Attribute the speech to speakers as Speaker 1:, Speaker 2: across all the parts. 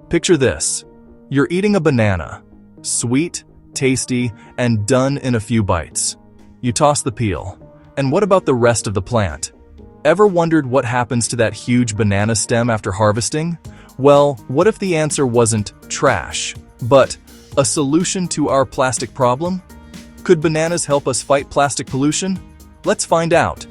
Speaker 1: Picture this. You're eating a banana. Sweet, tasty, and done in a few bites. You toss the peel. And what about the rest of the plant? Ever wondered what happens to that huge banana stem after harvesting? Well, what if the answer wasn't trash, but a solution to our plastic problem? Could bananas help us fight plastic pollution? Let's find out.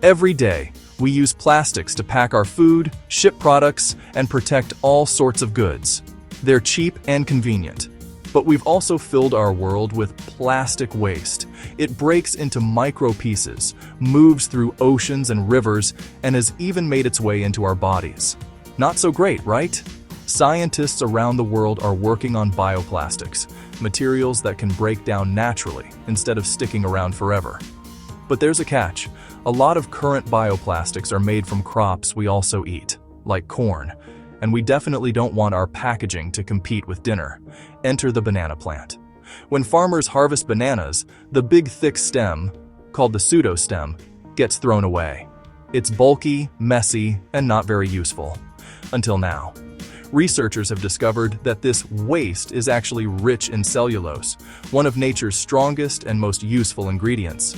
Speaker 1: Every day, we use plastics to pack our food, ship products, and protect all sorts of goods. They're cheap and convenient. But we've also filled our world with plastic waste. It breaks into micro pieces, moves through oceans and rivers, and has even made its way into our bodies. Not so great, right? Scientists around the world are working on bioplastics, materials that can break down naturally instead of sticking around forever. But there's a catch. A lot of current bioplastics are made from crops we also eat, like corn, and we definitely don't want our packaging to compete with dinner. Enter the banana plant. When farmers harvest bananas, the big thick stem, called the pseudostem, gets thrown away. It's bulky, messy, and not very useful. Until now. Researchers have discovered that this waste is actually rich in cellulose, one of nature's strongest and most useful ingredients.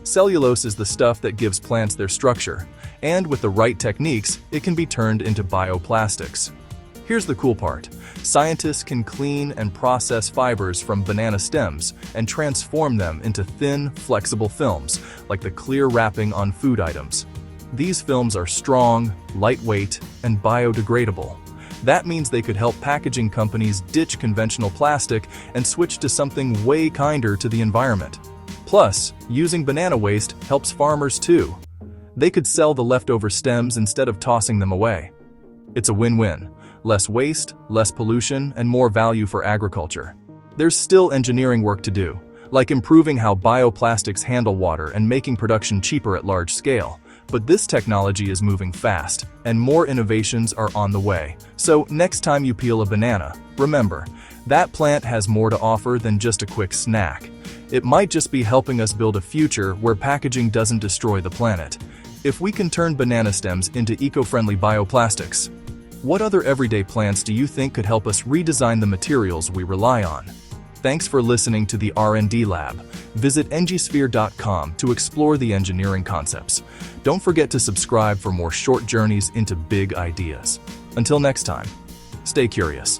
Speaker 1: Cellulose is the stuff that gives plants their structure, and with the right techniques, it can be turned into bioplastics. Here's the cool part. Scientists can clean and process fibers from banana stems and transform them into thin, flexible films, like the clear wrapping on food items. These films are strong, lightweight, and biodegradable. That means they could help packaging companies ditch conventional plastic and switch to something way kinder to the environment. Plus, using banana waste helps farmers too. They could sell the leftover stems instead of tossing them away. It's a win-win. Less waste, less pollution, and more value for agriculture. There's still engineering work to do, like improving how bioplastics handle water and making production cheaper at large scale. But this technology is moving fast, and more innovations are on the way. So next time you peel a banana, remember, that plant has more to offer than just a quick snack. It might just be helping us build a future where packaging doesn't destroy the planet. If we can turn banana stems into eco-friendly bioplastics, what other everyday plants do you think could help us redesign the materials we rely on? Thanks for listening to the R&D Lab. Visit ngsphere.com to explore the engineering concepts. Don't forget to subscribe for more short journeys into big ideas. Until next time, stay curious.